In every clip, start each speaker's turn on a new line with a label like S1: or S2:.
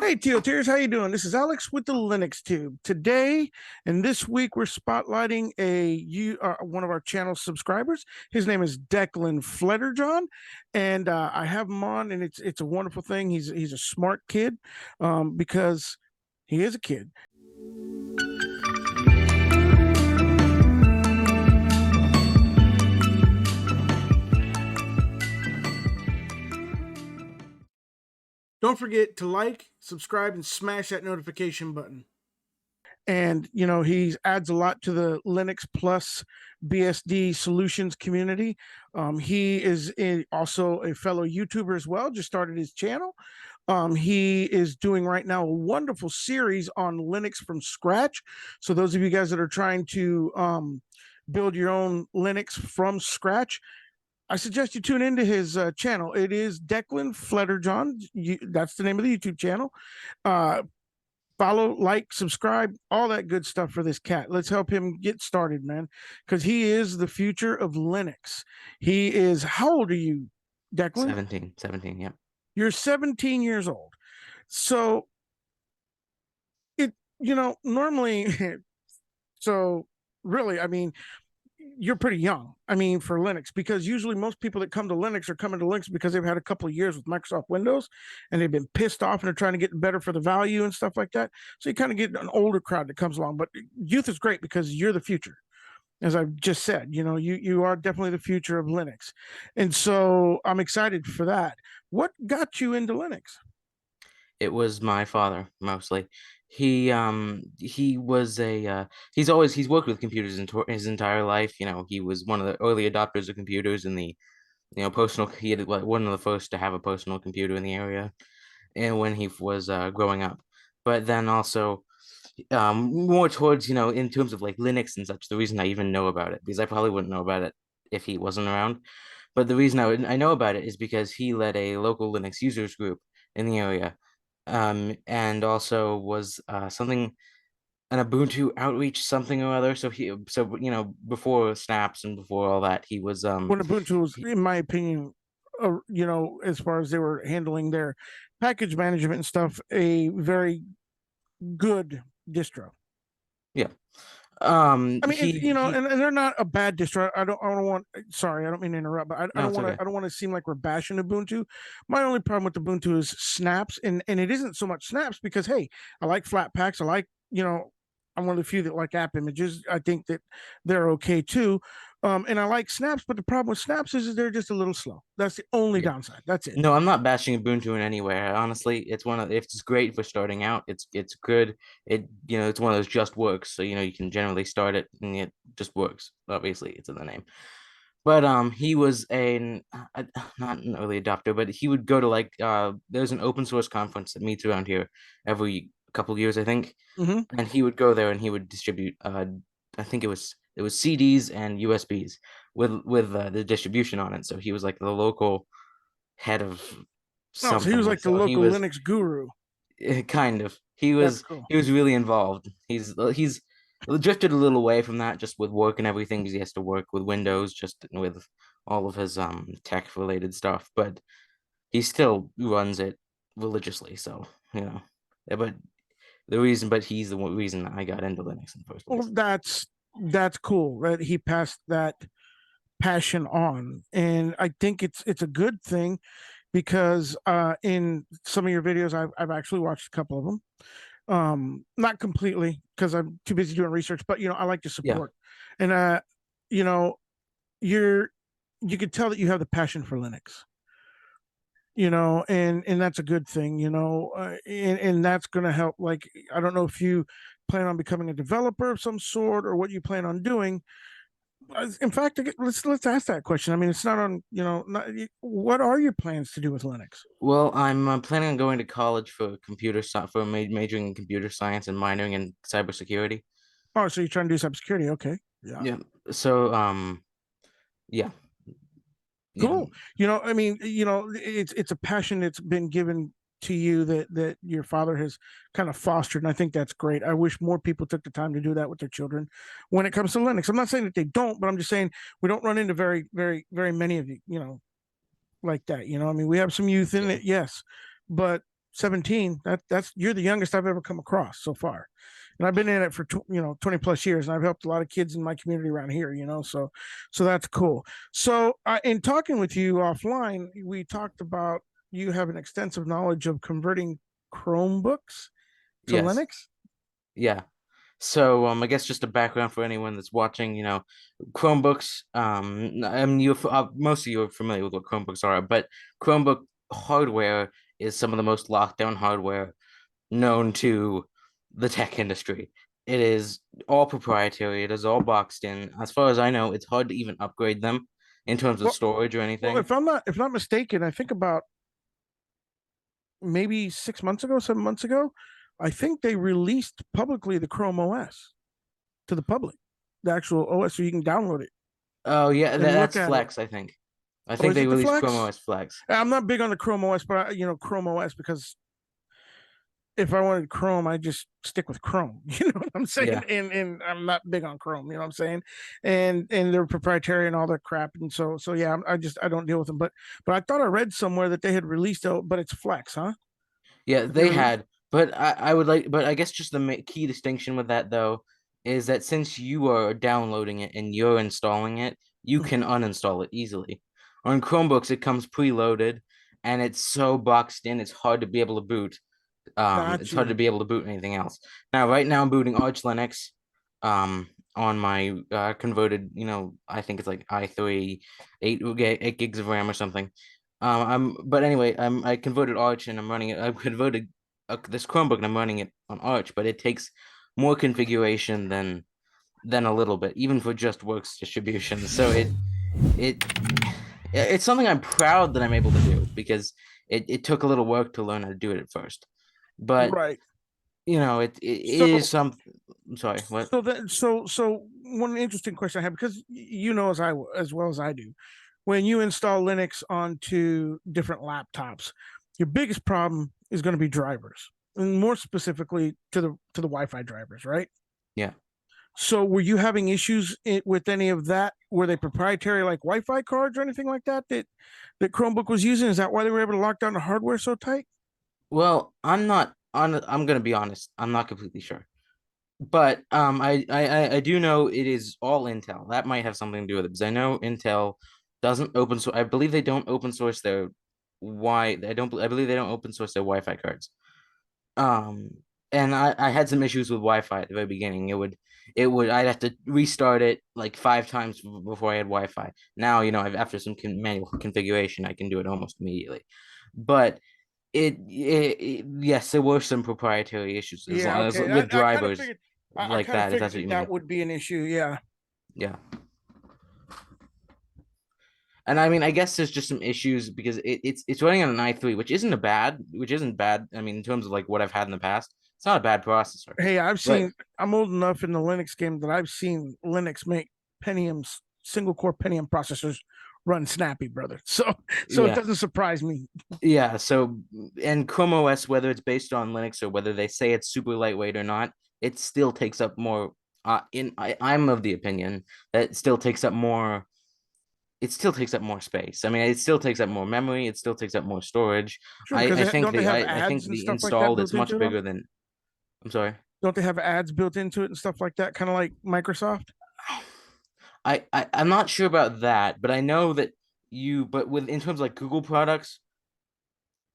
S1: Hey, Teal Tears, how you doing? This is Alex with the Linux Tube. Today and this week, we're spotlighting one of our channel subscribers. His name is Declan Flutterjohn, and I have him on, and it's a wonderful thing. He's a smart kid, because he is a kid. Don't forget to like, subscribe, and smash that notification button. And he adds a lot to the Linux Plus BSD solutions community. He is also a fellow YouTuber as well. Just started his channel. He is doing right now a wonderful series on Linux from scratch. So those of you guys that are trying to build your own Linux from scratch, I suggest you tune into his channel. It is Declan Flutterjohn. That's the name of the YouTube channel. Follow, like, subscribe, all that good stuff for this cat. Let's help him get started, man, because he is the future of Linux. He is, how old are you, Declan?
S2: 17, yeah.
S1: You're 17 years old. So normally, so really, I mean, you're pretty young. I mean, for Linux, because usually most people that come to Linux are coming to Linux because they've had a couple of years with Microsoft Windows and they've been pissed off and they're trying to get better for the value and stuff like that. So you kind of get an older crowd that comes along. But youth is great because you're the future. As I've just said, you are definitely the future of Linux. And so I'm excited for that. What got you into Linux?
S2: It was my father mostly. He was a he's worked with computers his entire life. He was one of the early adopters of computers in the personal. He had like one of the first to have a personal computer in the area, and when he was growing up. But then also more towards in terms of like Linux and such. The reason I even know about it, because I probably wouldn't know about it if he wasn't around. But the reason I know about it is because he led a local Linux users group in the area, and also was something an Ubuntu outreach something or other. So before Snaps and before all that, he was
S1: When Ubuntu was, in my opinion, as far as they were handling their package management and stuff, a very good distro.
S2: yeah.
S1: I mean,
S2: He
S1: and they're not a bad distro. I don't want. Sorry, I don't mean to interrupt, but I
S2: No,
S1: don't
S2: it's
S1: want to.
S2: okay.
S1: I don't want to seem like we're bashing Ubuntu. My only problem with Ubuntu is snaps, and it isn't so much snaps because hey, I like Flatpaks. I like I'm one of the few that like app images. I think that they're okay too. And I like snaps, but the problem with snaps is they're just a little slow. That's the only
S2: Yeah.
S1: downside. That's it.
S2: No, I'm not bashing Ubuntu in any way. Honestly, it's great for starting out. It's good. It's one of those just works. So you can generally start it and it just works. Obviously, it's in the name. But he was not an early adopter, but he would go to like there's an open source conference that meets around here every couple of years, I think.
S1: Mm-hmm.
S2: And he would go there and he would distribute I think it was CDs and USBs with the distribution on it. So he was like the local head of
S1: Oh, so he was
S2: something.
S1: like the
S2: So he
S1: local
S2: was
S1: Linux guru.
S2: kind of he
S1: That's
S2: was
S1: cool.
S2: he was really involved. He's drifted a little away from that just with work and everything because he has to work with Windows just with all of his tech related stuff, but he still runs it religiously. So but he's the reason I got into Linux in the first
S1: Well,
S2: place.
S1: that's cool that he passed that passion on, and I think it's a good thing because in some of your videos I've actually watched a couple of them, not completely because I'm too busy doing research, but I like to
S2: Yeah.
S1: support. And you know you're you could tell that you have the passion for Linux, and that's a good thing, and that's going to help. Like, I don't know if you plan on becoming a developer of some sort or what you plan on doing. In fact, let's ask that question. I mean, it's not on, what are your plans to do with Linux?
S2: Well, I'm planning on going to college for majoring in computer science and minoring in cybersecurity.
S1: Oh, so you're trying to do cybersecurity? Okay, yeah,
S2: Yeah. So yeah. Yeah.
S1: cool. I mean, it's a passion that's been given to you that your father has kind of fostered, and I think that's great. I wish more people took the time to do that with their children when it comes to Linux. I'm not saying that they don't, but I'm just saying we don't run into very, very, very many of you, like that. I mean, we have some youth in
S2: Yeah.
S1: it, yes, but 17. That's you're the youngest I've ever come across so far, and I've been in it for 20 plus years, and I've helped a lot of kids in my community around here. So that's cool. So in talking with you offline, we talked about you have an extensive knowledge of converting Chromebooks to
S2: Yes.
S1: Linux.
S2: Yeah. So I guess just a background for anyone that's watching, Chromebooks. I mean, most of you are familiar with what Chromebooks are, but Chromebook hardware is some of the most locked down hardware known to the tech industry. It is all proprietary. It is all boxed in. As far as I know, it's hard to even upgrade them in terms of
S1: Well,
S2: storage or
S1: well,
S2: anything.
S1: if not mistaken, I think about maybe 6 months ago, 7 months ago, I think they released publicly the Chrome OS to the public, the actual OS, so you can download it
S2: Oh yeah,
S1: and look
S2: that's
S1: at it.
S2: Flex, I think. I
S1: Oh,
S2: think
S1: is
S2: they
S1: it the
S2: released Chrome
S1: Flex?
S2: OS Flex.
S1: I'm not big on the Chrome OS, but Chrome OS, because if I wanted Chrome, I just stick with Chrome. You know what I'm saying?
S2: Yeah.
S1: And I'm not big on Chrome. You know what I'm saying? And they're proprietary and all that crap. And so yeah, I don't deal with them. But I thought I read somewhere that they had released but it's Flex, huh?
S2: Yeah,
S1: They
S2: they
S1: released.
S2: had, but I would like, but I guess just the key distinction with that though is that since you are downloading it and you're installing it, you
S1: Mhm.
S2: can uninstall it easily. On Chromebooks, it comes preloaded and it's so boxed in, it's hard to be able to boot.
S1: Got
S2: It's hard to
S1: you.
S2: be able to boot anything else. Now, right now, I'm booting Arch Linux, on my converted, I think it's like i3, 8 gigs of RAM or something. But anyway, I converted Arch and I'm running it. I've converted this Chromebook and I'm running it on Arch, but it takes more configuration than a little bit, even for just works distribution. So it it's something I'm proud that I'm able to do because it took a little work to learn how to do it at first. But
S1: Right.
S2: it is
S1: So
S2: something. I'm sorry, what?
S1: so one interesting question I have, because as well as I do, when you install Linux onto different laptops, your biggest problem is going to be drivers, and more specifically to the Wi-Fi drivers, right?
S2: Yeah.
S1: So were you having issues with any of that? Were they proprietary, like Wi-Fi cards or anything like that Chromebook was using? Is that why they were able to lock down the hardware so tight?
S2: Well, I'm not on. I'm gonna be honest. I'm not completely sure, but I do know it is all Intel. That might have something to do with it because I know Intel doesn't open source. I believe they don't open source their why. I don't. I believe they don't open source their Wi-Fi cards. Um, and I had some issues with Wi-Fi at the very beginning. I'd have to restart it like 5 times before I had Wi-Fi. Now, after some manual configuration, I can do it almost immediately. But yes, there were some proprietary issues as
S1: Yeah,
S2: long as
S1: okay.
S2: with
S1: I kind of
S2: drivers
S1: figured. I
S2: like
S1: kind of
S2: that, if
S1: figured
S2: that's what
S1: that
S2: you
S1: that
S2: mean.
S1: would be an issue. Yeah.
S2: Yeah. And I mean, I guess there's just some issues because it's running on an i3, which isn't bad. I mean, in terms of like what I've had in the past, it's not a bad processor.
S1: Hey,
S2: But
S1: I'm old enough in the Linux game that I've seen Linux make Pentium's single core Pentium processors run snappy, brother. So it
S2: yeah,
S1: doesn't surprise me.
S2: yeah. So and Chrome OS, whether it's based on Linux or whether they say it's super lightweight or not, it still takes up more. I'm of the opinion that it still takes up more. It still takes up more space. I mean, it still takes up more memory. It still takes up more storage.
S1: Sure, because don't they have
S2: I think
S1: ads and
S2: the
S1: stuff like that
S2: installed
S1: built
S2: is
S1: into
S2: much
S1: it all?
S2: bigger than. I'm sorry.
S1: Don't they have ads built into it and stuff like that, kind of like Microsoft?
S2: I'm not sure about that, but I know that but with in terms of like Google products,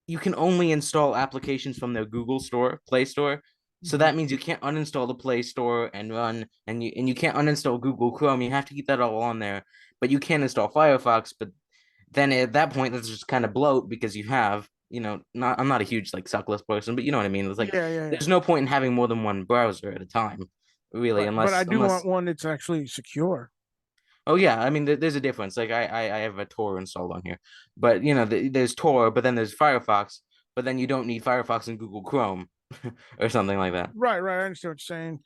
S2: you can only install applications from their Google Store, Play Store. So
S1: Mhm.
S2: that means you can't uninstall the Play Store and you can't uninstall Google Chrome. You have to keep that all on there. But you can install Firefox, but then at that point that's just kind of bloat because you have, not I'm not a huge like suckless person, but you know what I mean. It's like
S1: Yeah.
S2: there's no point in having more than one browser at a time, really,
S1: But I do
S2: unless
S1: want one that's actually secure.
S2: oh yeah, I mean there's a difference. Like I have a Tor installed on here, but there's Tor, but then there's Firefox, but then you don't need Firefox in Google Chrome or something like that.
S1: Right. I understand what you're saying.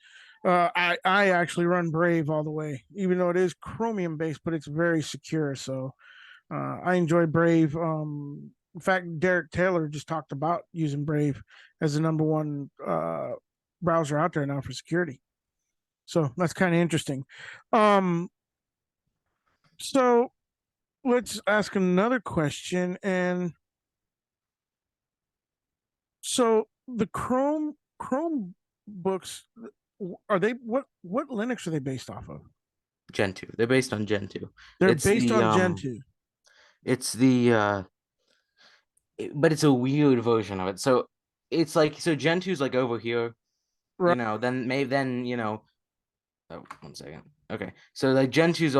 S1: I actually run Brave all the way, even though it is Chromium based, but it's very secure. So I enjoy Brave. In fact, Derek Taylor just talked about using Brave as the number one browser out there now for security. So that's kind of interesting. Um, so let's ask another question. And So the Chrome books, are they what Linux are they based off of?
S2: Gen 2. They're based on Gen 2.
S1: They're
S2: It's
S1: based
S2: the
S1: on Gen 2.
S2: it's the but it's a weird version of it. So it's like so Gen 2's like over here,
S1: Right.
S2: then maybe then, oh, 1 second. Okay. So like Gen 2's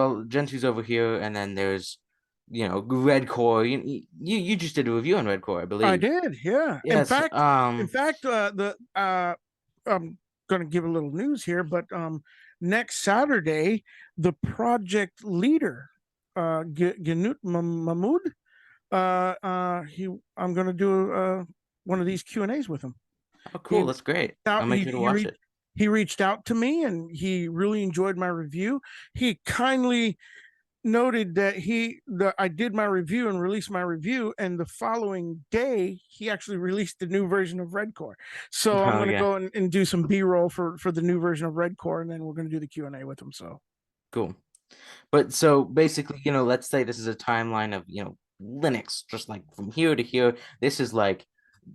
S2: over here, and then there's Red Core. You just did a review on Red Core, I
S1: I
S2: believe.
S1: did, yeah. In
S2: Yes.
S1: fact, the I'm going to give a little news here, but next Saturday, the project leader, Ganut Mahmood, he I'm going to do one of these Q&As with him.
S2: Oh,
S1: He
S2: cool. That's great.
S1: out
S2: I'll make sure to watch it.
S1: he reached out to me and he really enjoyed my review. He kindly noted that I did my review and released my review, and the following day he actually released the new version of Red Core. So I'm
S2: Oh
S1: going to
S2: yeah.
S1: go and do some B-roll for the new version of Red Core, and then we're going to do the Q&A with him. So
S2: Cool. But so basically, let's say this is a timeline of, Linux, just like from here to here. This is like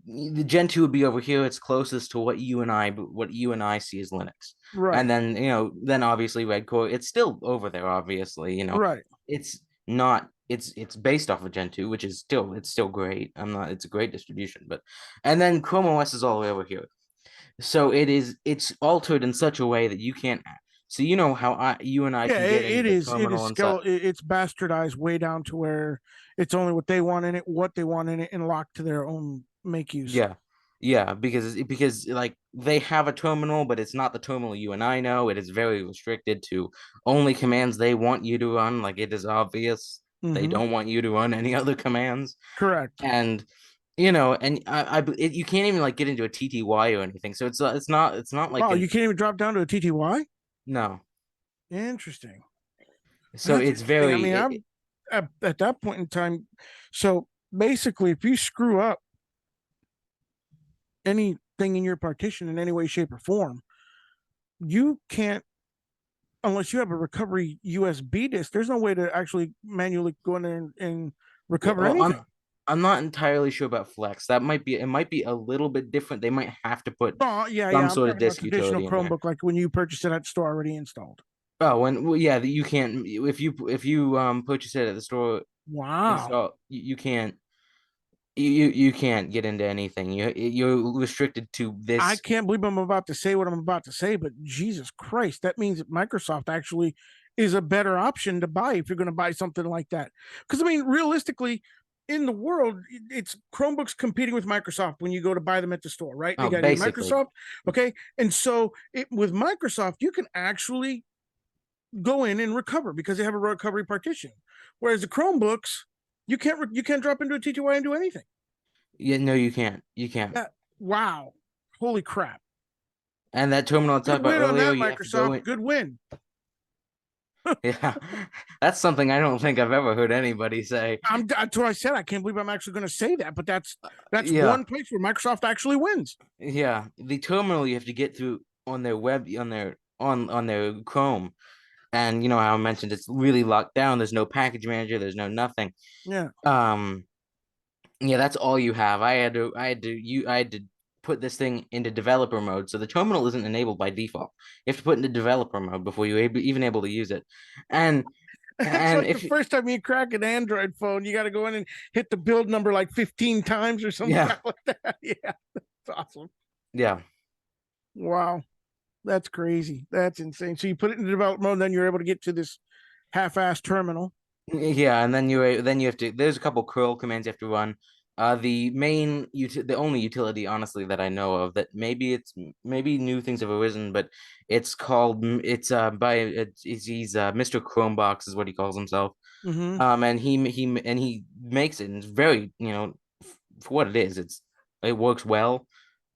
S2: the Gen 2 would be over here. It's closest to what you and I see as Linux. And
S1: right,
S2: then, then obviously Red Core, it's still over there, obviously,
S1: right.
S2: it's not it's based off of Gen 2, which is still great. It's a great distribution, but and then Chrome OS is all the way over here. So it's altered in such a way that you can't. So you know how you and I
S1: Yeah,
S2: can get into
S1: it
S2: the
S1: is. It is
S2: terminal and such.
S1: It's bastardized way down to where it's only what they want in it, what they want in it, and locked to their own make use.
S2: Yeah, yeah, because like they have a terminal, but it's not the terminal you and I know. It is very restricted to only commands they want you to run. Like it is obvious they
S1: Mm-hmm.
S2: don't want you to run any other commands,
S1: Correct.
S2: and you can't even like get into a TTY or anything. So it's not like
S1: Wow,
S2: an
S1: you can't even drop down to a TTY.
S2: no.
S1: Interesting.
S2: So
S1: That's
S2: it's
S1: interesting. I
S2: very
S1: mean, I'm at that point in time. So basically, if you screw up anything in your partition in any way, shape, or form, you can't, unless you have a recovery USB disk, there's no way to actually manually go in there and recover
S2: well,
S1: anything.
S2: I'm not entirely sure about Flex. It might be a little bit different. They might have to put
S1: Oh, yeah,
S2: some
S1: yeah. I'm
S2: sort of
S1: talking about
S2: disk
S1: traditional
S2: utility in there.
S1: Chromebook, like when you purchase it at the store already installed.
S2: Oh, and well, yeah, you can't if you purchase it at the store
S1: Wow.
S2: install you can't you can't get into anything. You're restricted to
S1: I
S2: this.
S1: can't believe I'm about to say what I'm about to say, but Jesus Christ, that means that Microsoft actually is a better option to buy if you're going to buy something like that. Because I mean, realistically, in the world, it's Chromebooks competing with Microsoft when you go to buy them at the store, right? They
S2: Oh,
S1: got a
S2: basically,
S1: Microsoft, okay, and so with Microsoft, you can actually go in and recover because they have a recovery partition, whereas the Chromebooks, you can't drop into a TTY and do anything.
S2: yeah, no, you can't. You can't.
S1: Yeah. Wow, holy crap!
S2: And that terminal I talked
S1: Good
S2: about
S1: win on
S2: earlier,
S1: that,
S2: you have to go
S1: Microsoft.
S2: in.
S1: Good win.
S2: Yeah, that's something I don't think I've ever heard anybody say.
S1: That's what I said. I can't believe I'm actually going to say that, but that's
S2: Yeah,
S1: one place where Microsoft actually wins.
S2: yeah. The terminal you have to get through on their web on their Chrome, and you know how I mentioned it's really locked down. There's no package manager. There's no nothing.
S1: Yeah.
S2: Um, yeah, that's all you have. I had to put this thing into developer mode, so the terminal isn't enabled by default. You have to put it into developer mode before you're even able to use it. And
S1: That's
S2: and
S1: like the
S2: if
S1: first time you crack an Android phone, you got to go in and hit the build number like 15 times or some
S2: yeah,
S1: crap like that. Yeah, that's awesome.
S2: yeah.
S1: Wow, that's crazy. That's insane. So you put it in development mode, and then you're able to get to this half-ass terminal.
S2: Yeah, and then you have to. There's a couple curl commands you have to run. The only utility, honestly, that I know of that maybe new things have arisen, but it's called it's by it's he's Mr. Chromebox is what he calls himself.
S1: Mm-hmm.
S2: And he makes it, and it's very for what it is. It works well,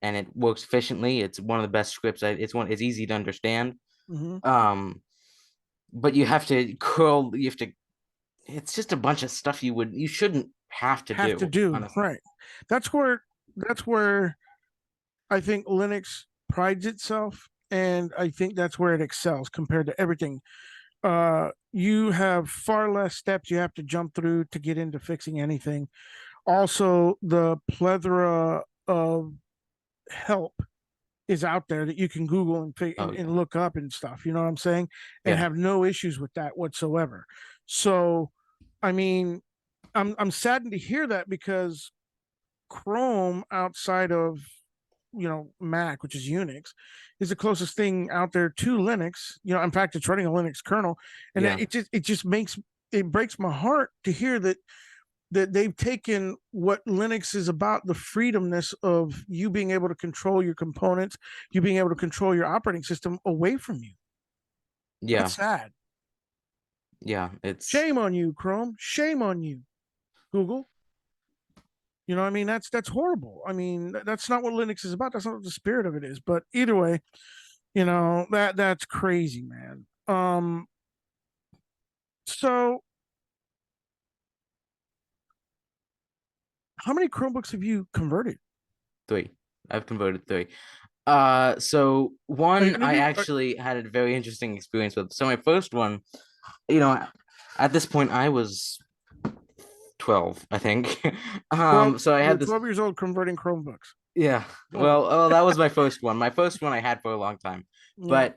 S2: and it works efficiently. It's one of the best scripts. It's easy to understand.
S1: Mm-hmm.
S2: Um, but you have to curl. You have to it's just a bunch of stuff you shouldn't have to
S1: Have to
S2: do,
S1: do
S2: honestly.
S1: right. That's where I think Linux prides itself, and I think that's where it excels compared to everything. You have far less steps you have to jump through to get into fixing anything. Also, the plethora of help is out there that you can Google
S2: Oh yeah.
S1: and look up and stuff. You know what I'm saying? And
S2: Yeah.
S1: have no issues with that whatsoever. So, I mean, I'm saddened to hear that because Chrome outside of Mac, which is Unix, is the closest thing out there to Linux. In fact, it's running a Linux kernel, and
S2: Yeah.
S1: it breaks my heart to hear that they've taken what Linux is about, the freedomness of you being able to control your components, you being able to control your operating system away from you.
S2: Yeah.
S1: That's sad.
S2: Yeah. It's
S1: Shame on you, Chrome. Shame on you, Google. You know what I mean? That's horrible. I mean, that's not what Linux is about. That's not what the spirit of it is. But either way, that's crazy, man. So how many Chromebooks have you converted?
S2: three. I've converted three. So
S1: Are you
S2: one
S1: gonna
S2: I
S1: do?
S2: actually had a very interesting experience with. So my first one, you know, at this point I was 12, I think.
S1: 12,
S2: So I
S1: you were
S2: had this.
S1: 12 years old converting Chromebooks.
S2: Yeah.
S1: Wow.
S2: Well, that was my first one. My first one I had for a long time,
S1: Yeah.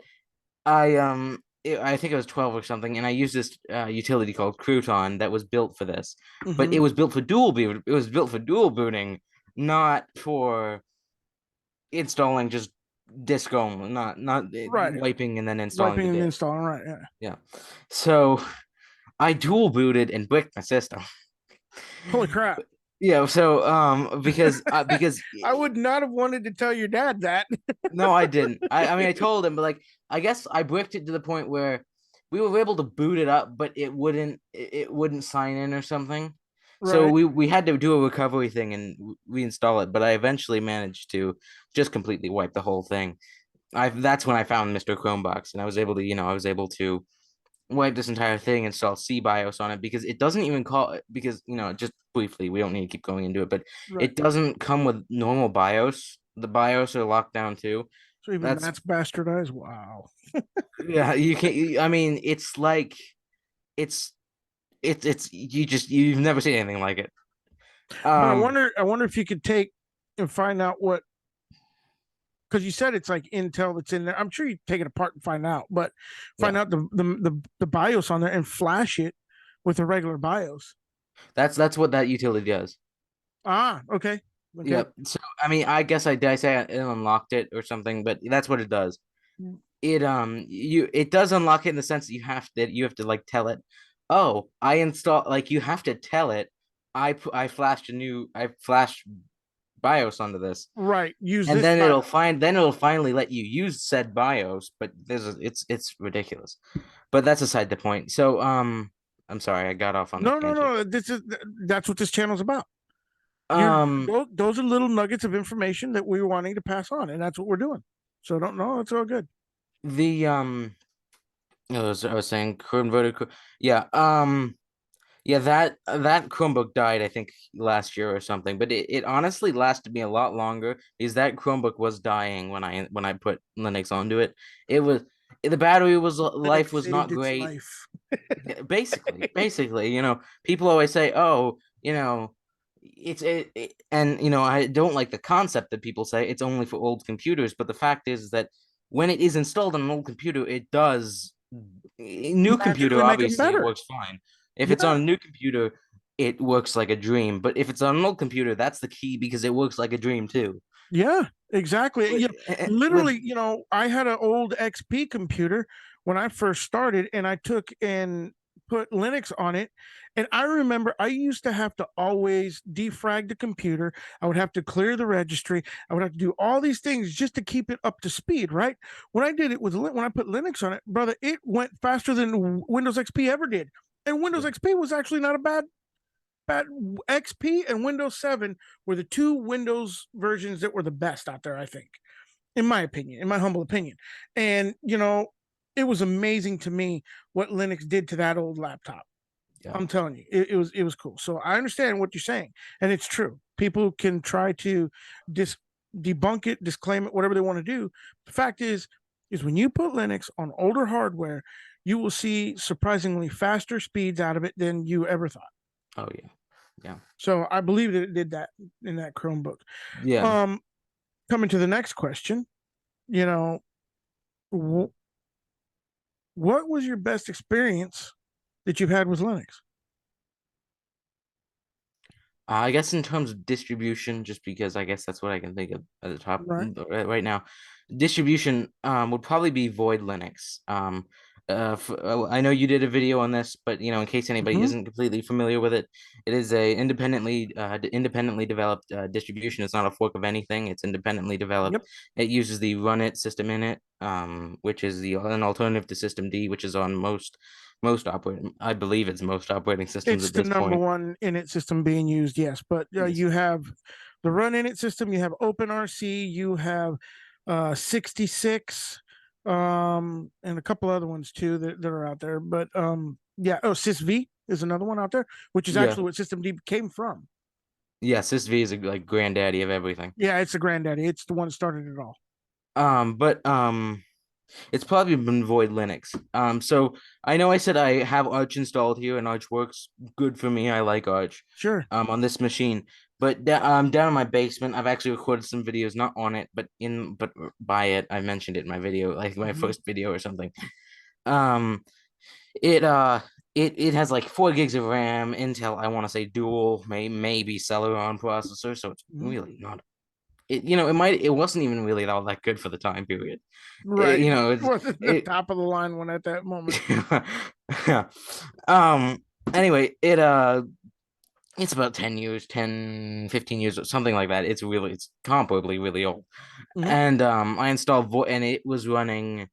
S2: but I think I was 12 or something, and I used this utility called Crouton that was built for this, but
S1: Mm-hmm.
S2: it was built for dual boot. It was built for dual booting, not for installing just disk only, not
S1: Right.
S2: wiping and then installing the
S1: Wiping and
S2: disk.
S1: installing. Right. Yeah.
S2: Yeah. So I dual booted and bricked my system.
S1: Holy crap.
S2: Yeah. So because
S1: I would not have wanted to tell your dad that.
S2: no, I didn't. I mean I told him, but like I guess I bricked it to the point where we were able to boot it up, but it wouldn't sign in or something. So
S1: Right.
S2: we had to do a recovery thing and reinstall it, but I eventually managed to just completely wipe the whole thing. I That's when I found Mr. Chromebox, and I was able to, I was able to wipe this entire thing, install CBIOS on it because it doesn't even call because just briefly, we don't need to keep going into it, but
S1: Right.
S2: it doesn't come with normal BIOS. The BIOS are locked down too.
S1: So even
S2: That's
S1: that's bastardized. Wow.
S2: Yeah, you can't. I mean, it's like it's you've never seen anything like it.
S1: But I
S2: Um,
S1: wonder. I wonder if you could take and find out what, because you said it's like Intel that's in there. I'm sure you take it apart and find out, but find
S2: yeah,
S1: out the BIOS on there and flash it with a regular BIOS.
S2: that's what that utility does.
S1: Ah, okay, okay.
S2: Yep. So I mean, I guess I did I say it unlocked it or something, but that's what it does. It does unlock it in the sense that you have to like tell it, oh, I install like you have to tell it. I flashed BIOS onto this,
S1: Right. Use
S2: and
S1: this BIOS.
S2: then it'll finally let you use said BIOS. But it's ridiculous. But that's aside the point. So I'm sorry, I got off on a
S1: No, no,
S2: tangent.
S1: no. That's what this channel's about. You're
S2: Um,
S1: those are little nuggets of information that we were wanting to pass on, and that's what we're doing. So don't know. It's all good.
S2: the I was saying converted. Yeah. Yeah, that Chromebook died, I think, last year or something. But it honestly lasted me a lot longer because that Chromebook was dying when I put Linux onto it. It was the battery was
S1: Linux
S2: life was
S1: saved
S2: not
S1: its
S2: great.
S1: life.
S2: Basically, people always say, "Oh, and I don't like the concept that people say it's only for old computers." But the fact is that when it is installed on an old computer, it does. New computer,
S1: Magically make them
S2: obviously, it
S1: better.
S2: works fine. If it's
S1: Yeah,
S2: on a new computer, it works like a dream. But if it's on an old computer, that's the key because it works like a dream too.
S1: yeah, exactly.
S2: With
S1: Literally, I had an old XP computer when I first started, and I took and put Linux on it. And I remember I used to have to always defrag the computer. I would have to clear the registry. I would have to do all these things just to keep it up to speed, right? When I did it when I put Linux on it, brother, it went faster than Windows XP ever did. And Windows XP was actually not a bad XP and Windows 7 were the two Windows versions that were the best out there, I think, in my opinion, in my humble opinion. And, it was amazing to me what Linux did to that old laptop.
S2: Yeah,
S1: I'm telling you, it was cool. So I understand what you're saying, and it's true. People can try to dis- debunk it, disclaim it, whatever they want to do. The fact is when you put Linux on older hardware, you will see surprisingly faster speeds out of it than you ever thought.
S2: oh yeah, yeah,
S1: So I believe that it did that in that Chromebook.
S2: yeah.
S1: Um, coming to the next question, you know, wh- what was your best experience that you've had with Linux?
S2: I guess in terms of distribution, just because I guess that's what I can think of at the top
S1: Right.
S2: right now. Distribution would probably be Void Linux. I know you did a video on this, but in case anybody
S1: Hmm.
S2: isn't completely familiar with it, it is a independently developed distribution. It's not a fork of anything. It's independently developed.
S1: Yep.
S2: It uses the Run It system in it, which is an alternative to System D, which is on most operating. I believe it's most operating systems
S1: It's
S2: at
S1: the
S2: this
S1: number
S2: point.
S1: one init system being used, yes. But
S2: Yes.
S1: you have the run init system, you have OpenRC, you have 66, and a couple other ones too that are out there. But yeah, oh, SysV is another one out there, which is
S2: Yeah.
S1: actually what systemd came from.
S2: Yeah, SysV is like granddaddy of everything.
S1: Yeah, it's the granddaddy. It's the one that started it all.
S2: But it's probably been Void Linux. So I know I said I have Arch installed here, and Arch works good for me. I like Arch.
S1: Sure.
S2: On this machine, but down in my basement, I've actually recorded some videos, not on it, but by it. I mentioned it in my video, like my
S1: Hmm.
S2: first video or something. Um, it it has like 4 gigs of RAM, Intel. I want to say dual, maybe Celeron processor, so it's
S1: Hmm.
S2: really not it wasn't even really all that good for the time period.
S1: Right. It
S2: It's
S1: wasn't the
S2: it
S1: top of the line one at that moment.
S2: yeah. um anyway, it's about 10 years, 10, 15 years or something like that. It's comparably really old.
S1: Hmm.
S2: And I installed and it was running,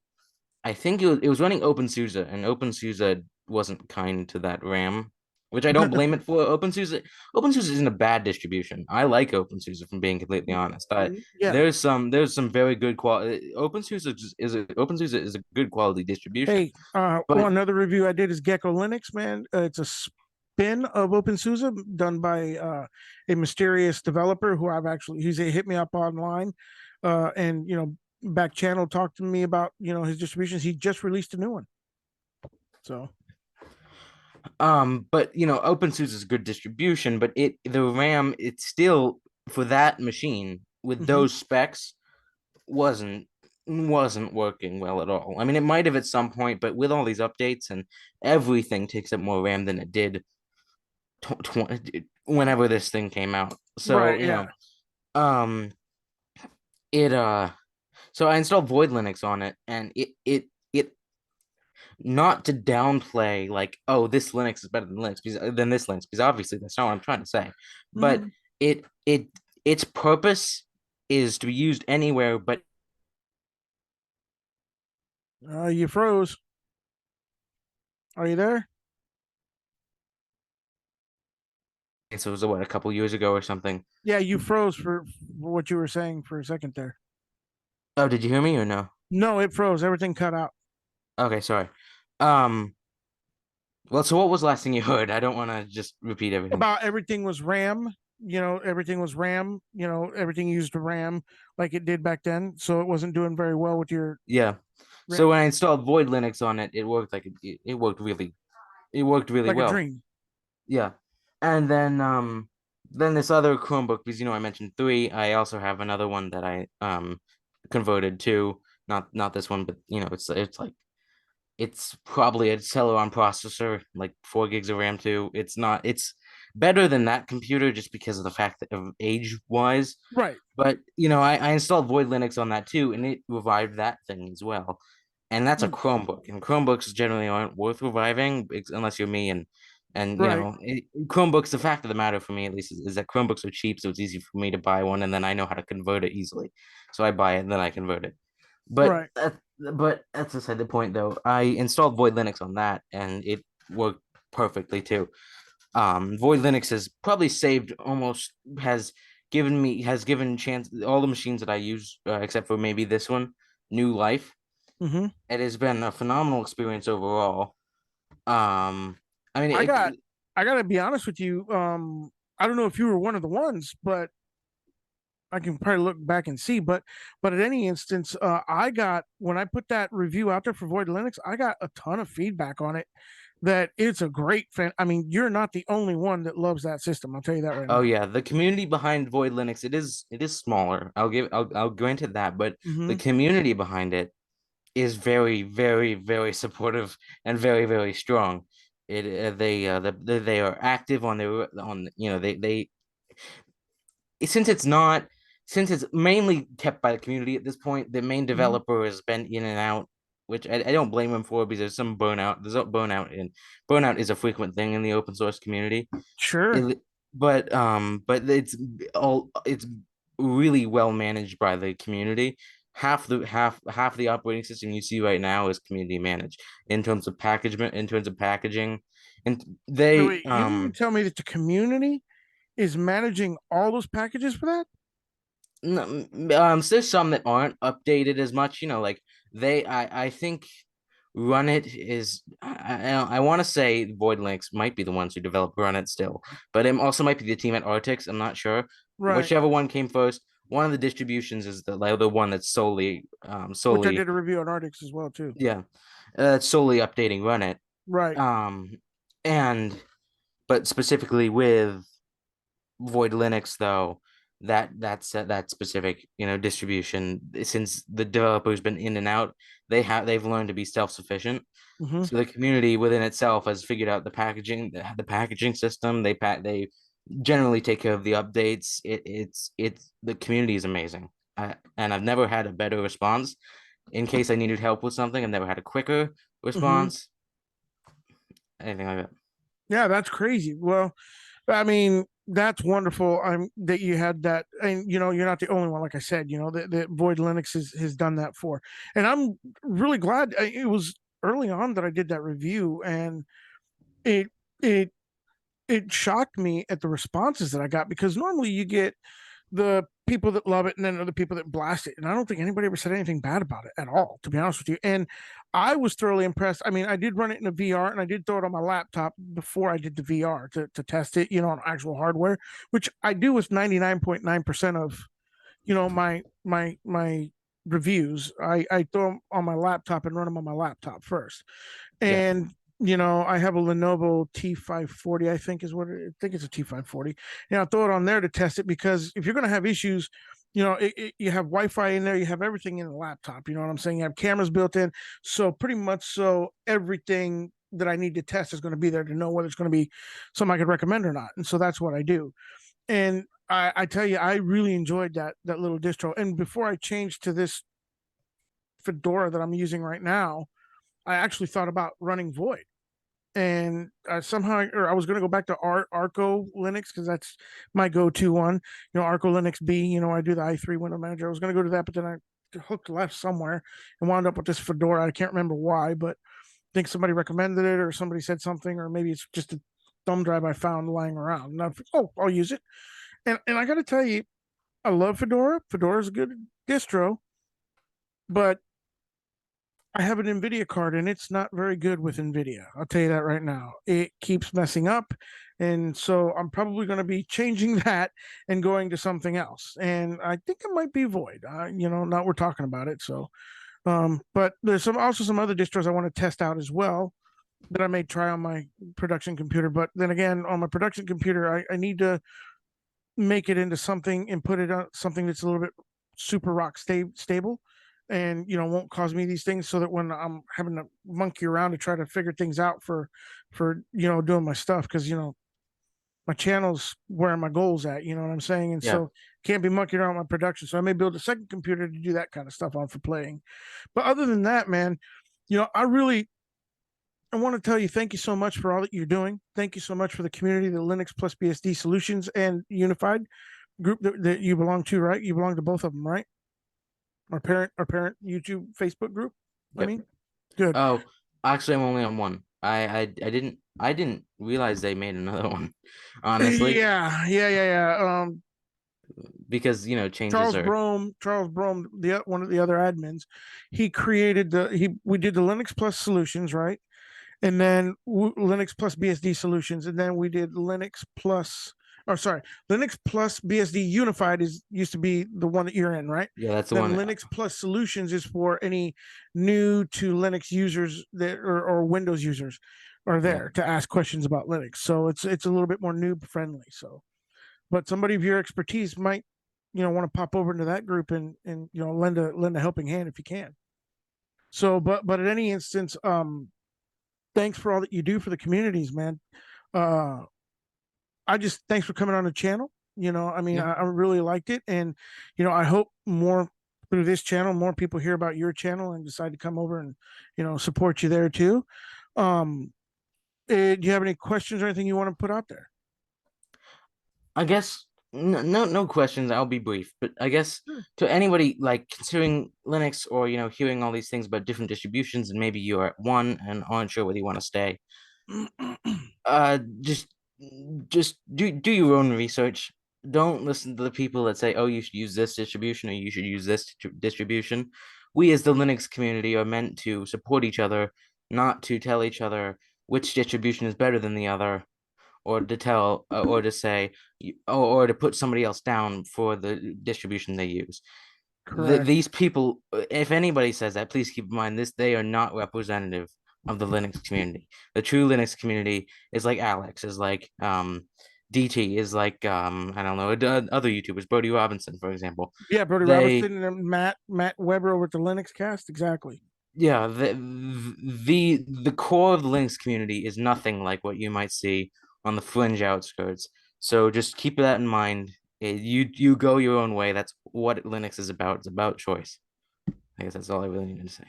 S2: I think it was running OpenSUSE, and OpenSUSE wasn't kind to that RAM, which I don't blame it for. OpenSUSE isn't a bad distribution. I like OpenSUSE, from being completely honest.
S1: Yeah.
S2: There's some very good quality. OpenSUSE is a good quality distribution,
S1: Hey,
S2: but
S1: one other review I did is Gecko Linux, man. It's a spin of OpenSUSE done by a mysterious developer who he's hit me up online, and back channel talked to me about his distributions. He just released a new one, so.
S2: OpenSUSE is a good distribution, but the RAM, it's still, for that machine with
S1: Hmm.
S2: those specs, wasn't wasn't working well at all. I mean, it might have at some point, but with all these updates and everything takes up more RAM than it did whenever this thing came out. So,
S1: Right, yeah.
S2: um it so I installed Void Linux on it, and it not to downplay, like, oh, this Linux is better than this Linux, because obviously that's not what I'm trying to say. But
S1: Hmm.
S2: its purpose is to be used anywhere, but
S1: You froze. Are you there?
S2: so it was what, a couple years ago or something.
S1: Yeah, you froze for what you were saying for a second there.
S2: Oh, did you hear me or no?
S1: No, it froze. Everything cut out.
S2: Okay, sorry. Um, well, so what was the last thing you heard? I don't want to just repeat everything.
S1: About everything was RAM. Everything was RAM. Everything used RAM like it did back then. So it wasn't doing very well with your
S2: Yeah. So when I installed Void Linux on it, it worked it worked really
S1: like a
S2: well.
S1: dream.
S2: Yeah. And then this other Chromebook, because I mentioned three, I also have another one that I converted to, not this one, but it's probably a Celeron processor, like 4 gigs of RAM too. It's better than that computer, just because of the fact that of age wise.
S1: Right.
S2: But I installed Void Linux on that too, and it revived that thing as well. And that's a
S1: Mm.
S2: Chromebook, and Chromebooks generally aren't worth reviving, unless you're me. And
S1: Right.
S2: Chromebooks. The fact of the matter, for me at least, is that Chromebooks are cheap, so it's easy for me to buy one, and then I know how to convert it easily. So I buy it, and then I convert it. But
S1: Right.
S2: that's aside the point, though. I installed Void Linux on that, and it worked perfectly too. Void Linux has probably saved almost has given chance all the machines that I use, except for maybe this one, new life.
S1: Hmm.
S2: It has been a phenomenal experience overall. Um, I mean,
S1: I got. I got to be honest with you. I don't know if you were one of the ones, but I can probably look back and see. But at any instance, I got when I put that review out there for Void Linux, I got a ton of feedback on it that it's a great fan. I mean, you're not the only one that loves that system. I'll tell you that right
S2: Oh
S1: now.
S2: yeah, the community behind Void Linux, it is smaller. I'll grant it that, but the
S1: Hmm.
S2: community behind it is very, very, very supportive and very, very strong. They are active on their on you know they since it's not since it's mainly kept by the community at this point. The main
S1: Hmm.
S2: developer has been in and out, which I don't blame him for because there's some burnout. There's a burnout, and burnout is a frequent thing in the open source community.
S1: Sure.
S2: It, but it's really well managed by the community. Half the operating system you see right now is community managed in terms of packaging, and
S1: Wait,
S2: they
S1: wait. You mean to tell me that the community is managing all those packages for that?
S2: there's some that aren't updated as much. Like I think Run It is. I want to say Void Linux might be the ones who develop Run It still, but it also might be the team at Artix. I'm not sure.
S1: Right.
S2: Whichever one came first. One of the distributions is the one that's
S1: Which I
S2: solely
S1: did a review on Arctics as well too.
S2: yeah, solely updating Run It.
S1: Right.
S2: Um, and but specifically with Void Linux though, that specific distribution, since the developer's been in and out, they've learned to be self-sufficient.
S1: Hmm.
S2: So the community within itself has figured out the packaging system. They generally take care of the updates. It's the community is amazing. And I've never had a better response. In case I needed help with something, I've never had a quicker
S1: Hmm.
S2: response. Anything like that.
S1: Yeah, that's crazy. Well, I mean, that's wonderful. I'm that you had that, and you're not the only one. Like I said, that Void Linux has done that for, and I'm really glad. It was early on that I did that review, and it it it shocked me at the responses that I got because normally you get the people that love it and then other people that blast it. And I don't think anybody ever said anything bad about it at all, to be honest with you. And I was thoroughly impressed. I mean, I did run it in a VR and I did throw it on my laptop before I did the VR to test it, on actual hardware, which I do with 99.9% of, my reviews. I throw them on my laptop and run them on my laptop first.
S2: Yeah.
S1: And I have a Lenovo T540, I think is what I think it's a T540. And I'll throw it on there to test it because if you're going to have issues, you have Wi-Fi in there, you have everything in the laptop. You know what I'm saying? You have cameras built in, so pretty much so everything that I need to test is going to be there to know whether it's going to be something I could recommend or not. And so that's what I do. And I tell you, I really enjoyed that little distro. And before I changed to this Fedora that I'm using right now, I actually thought about running Void, and somehow, or I was going to go back to Arco Linux because that's my go-to one. Arco Linux B. I do the i3 window manager. I was going to go to that, but then I hooked left somewhere and wound up with this Fedora. I can't remember why, but I think somebody recommended it, or somebody said something, or maybe it's just a thumb drive I found lying around. And I'll use it. And I got to tell you, I love Fedora. Fedora's a good distro, but I have an NVIDIA card and it's not very good with NVIDIA. I'll tell you that right now. It keeps messing up. And so I'm probably going to be changing that and going to something else. And I think it might be Void. Now we're talking about it. So, but there's some other distros I want to test out as well that I may try on my production computer. But then again, on my production computer, I need to make it into something and put it on something that's a little bit super rock stable and won't cause me these things so that when I'm having to monkey around to try to figure things out for doing my stuff because my channel's where my goals at, you know what I'm saying? And
S2: Yeah.
S1: so can't be monkeying around with my production. So I may build a second computer to do that kind of stuff on for playing. But other than that, man, I want to tell you thank you so much for all that you're doing. Thank you so much for the community, the Linux plus BSD solutions and Unified group that you belong to, right? You belong to both of them, right? Our parent YouTube Facebook group. I
S2: Yep.
S1: mean, good.
S2: Oh, actually, I'm only on one. I didn't realize they made another one, honestly,
S1: Yeah.
S2: because changes are.
S1: Charles Brome, the one of the other admins, he created we did the Linux Plus solutions, right? And then Linux Plus BSD solutions, and then we did Linux Plus or sorry, Linux plus BSD Unified is used to be the one that you're in, right?
S2: Yeah, that's the
S1: Then
S2: one.
S1: Linux plus Solutions is for any new to Linux users that or Windows users are
S2: Yeah.
S1: there to ask questions about Linux. So it's a little bit more noob friendly. So, but somebody of your expertise might, want to pop over into that group and lend a helping hand if you can. So, but at any instance, thanks for all that you do for the communities, man. Uh, I just thanks for coming on the channel. I mean,
S2: Yeah.
S1: I really liked it, and I hope more through this channel, more people hear about your channel and decide to come over and support you there too. Um, do you have any questions or anything you want to put out there?
S2: I guess no questions. I'll be brief, but I guess
S1: Sure.
S2: to anybody like considering Linux or hearing all these things about different distributions, and maybe you're at one and aren't sure whether you want to stay, uh, just just do your own research. Don't listen to the people that say, "Oh, you should use this distribution or you should use this distribution." We as the Linux community are meant to support each other, not to tell each other which distribution is better than the other, or to tell or to say or to put somebody else down for the distribution they use.
S1: Correct.
S2: These people, if anybody says that, please keep in mind this: they are not representative of the Linux community. The true Linux community is like Alex, is like DT, is like I don't know, other YouTubers, Brody Robinson, for example.
S1: Yeah, Brody
S2: They
S1: Robinson and Matt Weber over at the Linux Cast. Exactly.
S2: Yeah, the core of the Linux community is nothing like what you might see on the fringe outskirts. So just keep that in mind. You go your own way. That's what Linux is about. It's about choice. I guess that's all I really need to say.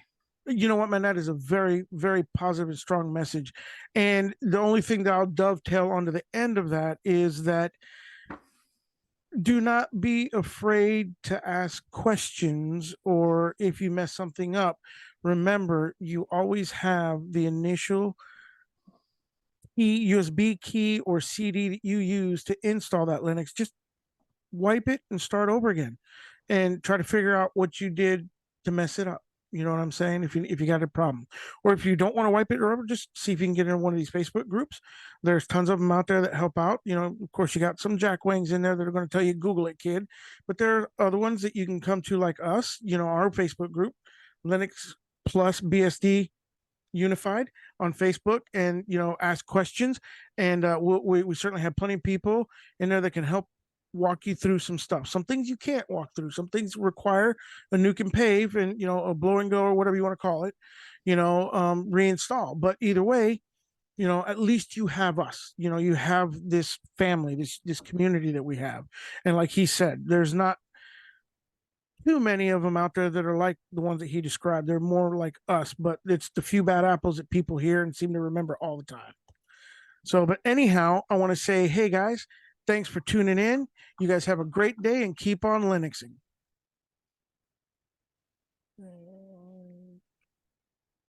S1: You know what, man? That is a very, very positive and strong message. And the only thing that I'll dovetail onto the end of that is that do not be afraid to ask questions, or if you mess something up, remember you always have the initial USB key or CD that you use to install that Linux. Just wipe it and start over again and try to figure out what you did to mess it up. You know what I'm saying? If you got a problem, or if you don't want to wipe it or whatever, just see if you can get in one of these Facebook groups. There's tons of them out there that help out. Of course, you got some jackwings in there that are going to tell you Google it, kid. But there are other ones that you can come to, like us. Our Facebook group, Linux Plus BSD Unified on Facebook, and ask questions. And we certainly have plenty of people in there that can help walk you through some stuff. Some things you can't walk through. Some things require a nuke and pave and a blow and go or whatever you want to call it. Reinstall. But either way, at least you have us. You have this family, this community that we have. And like he said, there's not too many of them out there that are like the ones that he described. They're more like us, but it's the few bad apples that people hear and seem to remember all the time. So, but anyhow, I want to say, hey guys, thanks for tuning in. You guys have a great day and keep on Linuxing.